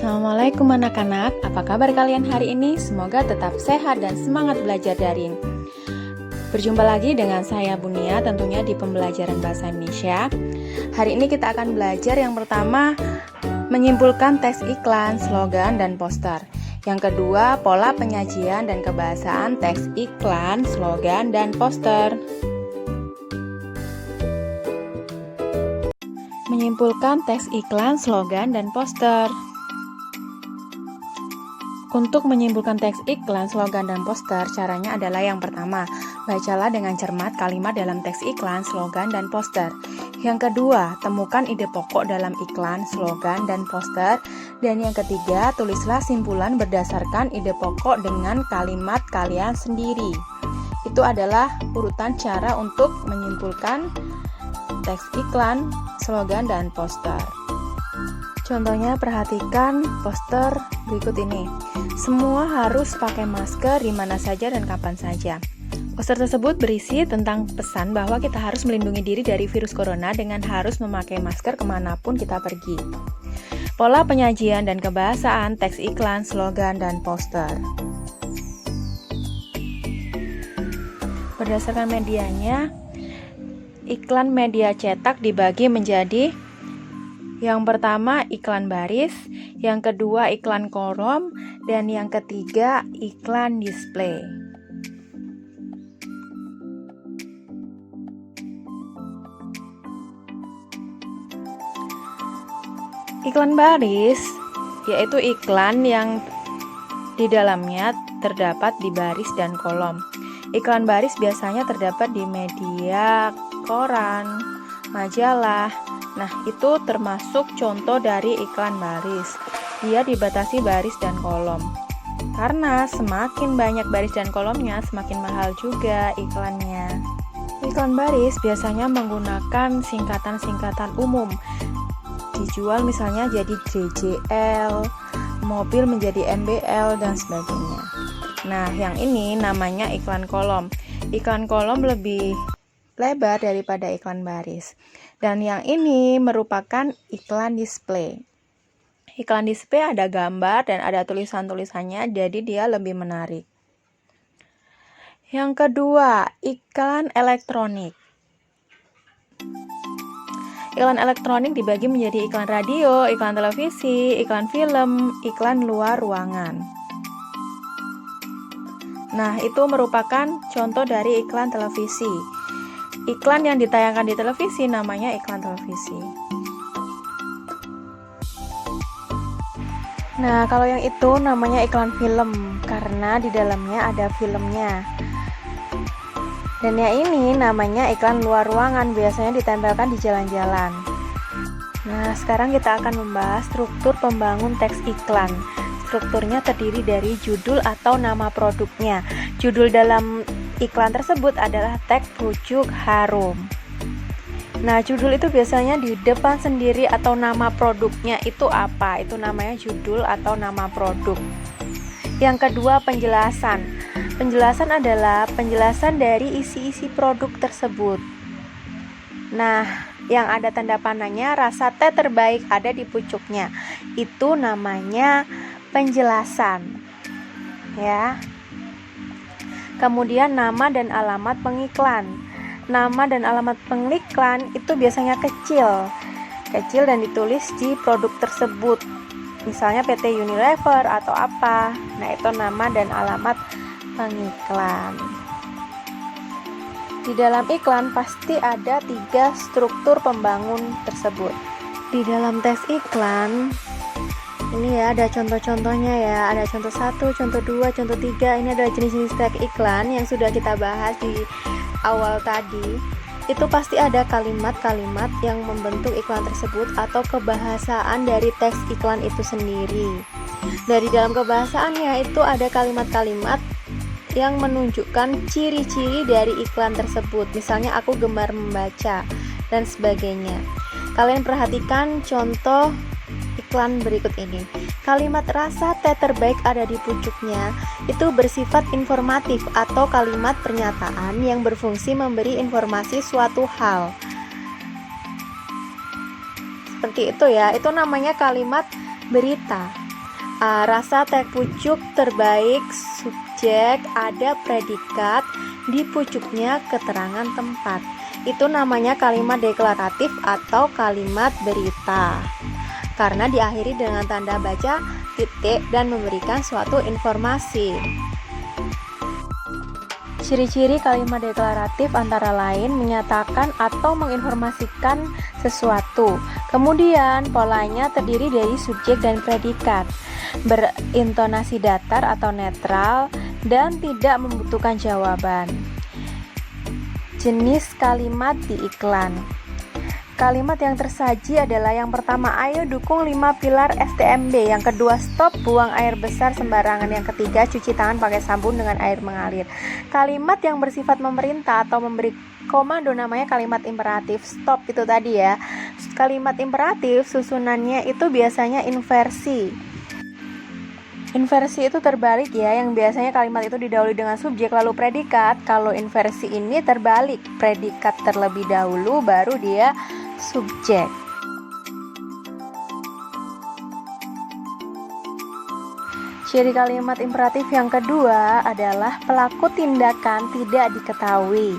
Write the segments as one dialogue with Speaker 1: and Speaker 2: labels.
Speaker 1: Assalamualaikum anak-anak, apa kabar kalian hari ini? Semoga tetap sehat dan semangat belajar daring. Berjumpa lagi dengan saya Bunia tentunya di pembelajaran bahasa Indonesia. Hari ini kita akan belajar yang pertama menyimpulkan teks iklan, slogan, dan poster. Yang kedua, pola penyajian dan kebahasaan teks iklan, slogan, dan poster. Menyimpulkan teks iklan, slogan, dan poster. Untuk menyimpulkan teks iklan, slogan, dan poster, caranya adalah yang pertama, bacalah dengan cermat kalimat dalam teks iklan, slogan, dan poster. Yang kedua, temukan ide pokok dalam iklan, slogan, dan poster. Dan yang ketiga, tulislah simpulan berdasarkan ide pokok dengan kalimat kalian sendiri. Itu adalah urutan cara untuk menyimpulkan teks iklan, slogan, dan poster. Contohnya perhatikan poster berikut ini. Semua harus pakai masker di mana saja dan kapan saja. Poster tersebut berisi tentang pesan bahwa kita harus melindungi diri dari virus corona dengan harus memakai masker kemanapun kita pergi. Pola penyajian dan kebahasaan teks iklan, slogan, dan poster. Berdasarkan medianya, iklan media cetak dibagi menjadi yang pertama iklan baris, yang kedua iklan kolom, dan yang ketiga iklan display. Iklan baris yaitu iklan yang di dalamnya terdapat di baris dan kolom. Iklan baris biasanya terdapat di media koran, majalah. Nah, itu termasuk contoh dari iklan baris. Dia dibatasi baris dan kolom. Karena semakin banyak baris dan kolomnya, semakin mahal juga iklannya. Iklan baris biasanya menggunakan singkatan-singkatan umum. Dijual misalnya jadi DJL, mobil menjadi MBL, dan sebagainya. Nah, yang ini namanya iklan kolom. Iklan kolom lebih lebar daripada iklan baris. Dan yang ini merupakan iklan display. Iklan display ada gambar dan ada tulisan-tulisannya, jadi dia lebih menarik. Yang kedua, iklan elektronik. Iklan elektronik dibagi menjadi iklan radio, iklan televisi, iklan film, iklan luar ruangan. Nah, itu merupakan contoh dari iklan televisi. Iklan yang ditayangkan di televisi namanya iklan televisi. Nah, kalau yang itu namanya iklan film karena di dalamnya ada filmnya. Dan yang ini namanya iklan luar ruangan, biasanya ditempelkan di jalan-jalan. Nah, sekarang kita akan membahas struktur pembangun teks iklan. Strukturnya terdiri dari judul atau nama produknya. Judul dalam iklan tersebut adalah teks pucuk harum. Nah, judul itu biasanya di depan sendiri atau nama produknya itu apa? Itu namanya judul atau nama produk. Yang kedua, penjelasan. Penjelasan adalah penjelasan dari isi-isi produk tersebut. Nah, yang ada tanda panahnya rasa teh terbaik ada di pucuknya. Itu namanya penjelasan. Ya. Kemudian nama dan alamat pengiklan. Nama dan alamat pengiklan itu biasanya kecil dan ditulis di produk tersebut. Misalnya PT Unilever atau apa. Nah, itu nama dan alamat pengiklan. Di dalam iklan pasti ada 3 struktur pembangun tersebut. Di dalam teks iklan ini ya ada contoh-contohnya ya, ada contoh 1, contoh 2, contoh 3. Ini adalah jenis-jenis teks iklan yang sudah kita bahas di awal tadi. Itu pasti ada kalimat-kalimat yang membentuk iklan tersebut atau kebahasaan dari teks iklan itu sendiri. Dari dalam kebahasaannya itu ada kalimat-kalimat yang menunjukkan ciri-ciri dari iklan tersebut. Misalnya aku gemar membaca dan sebagainya. Kalian perhatikan contoh iklan berikut ini. Kalimat rasa teh terbaik ada di pucuknya itu bersifat informatif atau kalimat pernyataan yang berfungsi memberi informasi suatu hal. Seperti itu ya, itu namanya kalimat berita. Rasa teh pucuk terbaik, subjek, ada predikat, di pucuknya keterangan tempat. Itu namanya kalimat deklaratif atau kalimat berita, karena diakhiri dengan tanda baca, titik, dan memberikan suatu informasi. Ciri-ciri kalimat deklaratif antara lain menyatakan atau menginformasikan sesuatu. Kemudian polanya terdiri dari subjek dan predikat, berintonasi datar atau netral, dan tidak membutuhkan jawaban. Jenis kalimat di iklan. Kalimat yang tersaji adalah yang pertama, ayo dukung 5 pilar STMB. Yang kedua, stop buang air besar sembarangan. Yang ketiga, cuci tangan pakai sabun dengan air mengalir. Kalimat yang bersifat memerintah atau memberi komando namanya kalimat imperatif. Stop itu tadi ya. Kalimat imperatif susunannya itu biasanya inversi. Inversi itu terbalik ya, yang biasanya kalimat itu didahului dengan subjek lalu predikat. Kalau inversi ini terbalik, predikat terlebih dahulu baru dia subjek. Ciri kalimat imperatif yang kedua adalah pelaku tindakan tidak diketahui.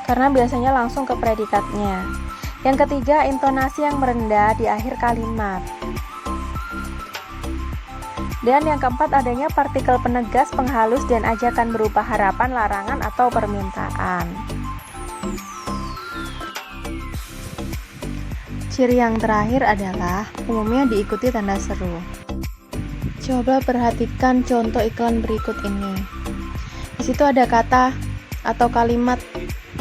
Speaker 1: Karena biasanya langsung ke predikatnya. Yang ketiga, intonasi yang merendah di akhir kalimat. Dan yang keempat, adanya partikel penegas, penghalus, dan ajakan berupa harapan, larangan, atau permintaan. Ciri yang terakhir adalah umumnya diikuti tanda seru. Coba perhatikan contoh iklan berikut ini. Di situ ada kata atau kalimat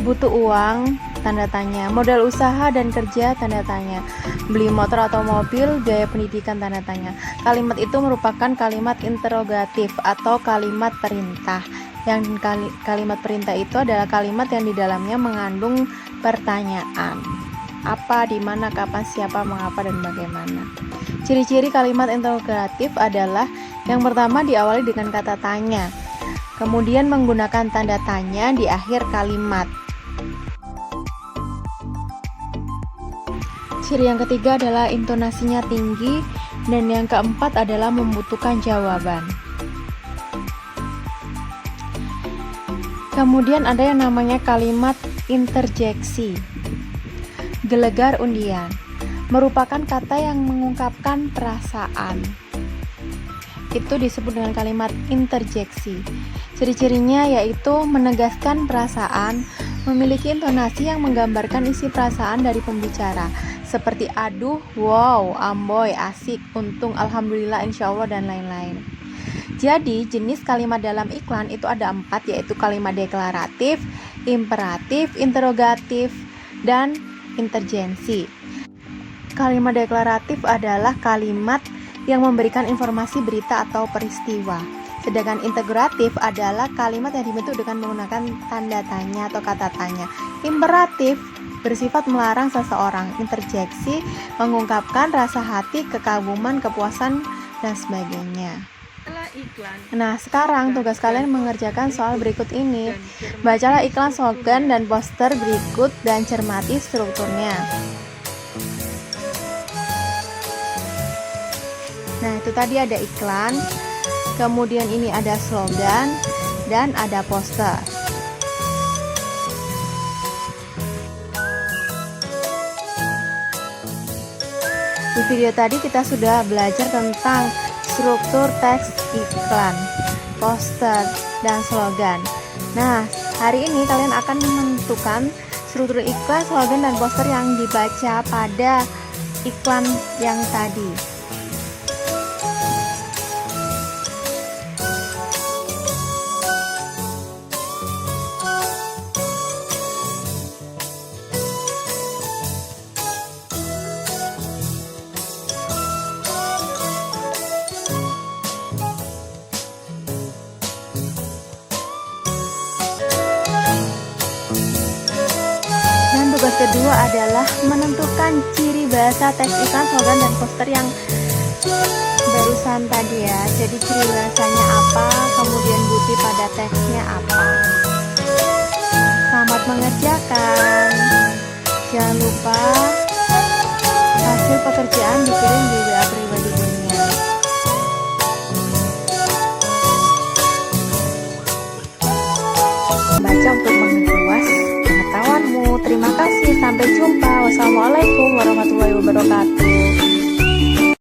Speaker 1: butuh uang, tanda tanya, modal usaha dan kerja, tanda tanya, beli motor atau mobil, biaya pendidikan, tanda tanya. Kalimat itu merupakan kalimat interrogatif atau kalimat perintah. Yang kalimat perintah itu adalah kalimat yang di dalamnya mengandung pertanyaan. Apa, di mana, kapan, siapa, mengapa, dan bagaimana. Ciri-ciri kalimat interrogatif adalah yang pertama diawali dengan kata tanya, kemudian menggunakan tanda tanya di akhir kalimat. Ciri yang ketiga adalah intonasinya tinggi, dan yang keempat adalah membutuhkan jawaban. Kemudian ada yang namanya kalimat interjeksi. Gelegar undian merupakan kata yang mengungkapkan perasaan. Itu disebut dengan kalimat interjeksi. Ciri-cirinya yaitu menegaskan perasaan, memiliki intonasi yang menggambarkan isi perasaan dari pembicara, seperti aduh, wow, amboy, asik, untung, alhamdulillah, insya Allah, dan lain-lain. Jadi jenis kalimat dalam iklan itu ada 4, yaitu kalimat deklaratif, imperatif, interrogatif, dan interjensi. Kalimat deklaratif adalah kalimat yang memberikan informasi berita atau peristiwa. Sedangkan integratif adalah kalimat yang dibentuk dengan menggunakan tanda tanya atau kata tanya. Imperatif bersifat melarang seseorang. Interjeksi mengungkapkan rasa hati, kekaguman, kepuasan, dan sebagainya. Nah, sekarang tugas kalian mengerjakan soal berikut ini. Bacalah iklan, slogan, dan poster berikut dan cermati strukturnya. Nah, itu tadi ada iklan, kemudian ini ada slogan, dan ada poster. Di video tadi kita sudah belajar tentang struktur teks iklan, poster, dan slogan. Nah, hari ini kalian akan menentukan struktur iklan, slogan, dan poster yang dibaca pada iklan yang tadi. Tugas kedua adalah menentukan ciri bahasa teks iklan, slogan, dan poster yang barusan tadi ya. Jadi ciri bahasanya apa, kemudian bukti pada teksnya apa. Selamat mengerjakan. Jangan lupa hasil pekerjaan dikirim di WA pribadi Bunia. Baca untuk memperluas pengetahuanmu. Terima kasih, sampai jumpa. Wassalamualaikum warahmatullahi wabarakatuh.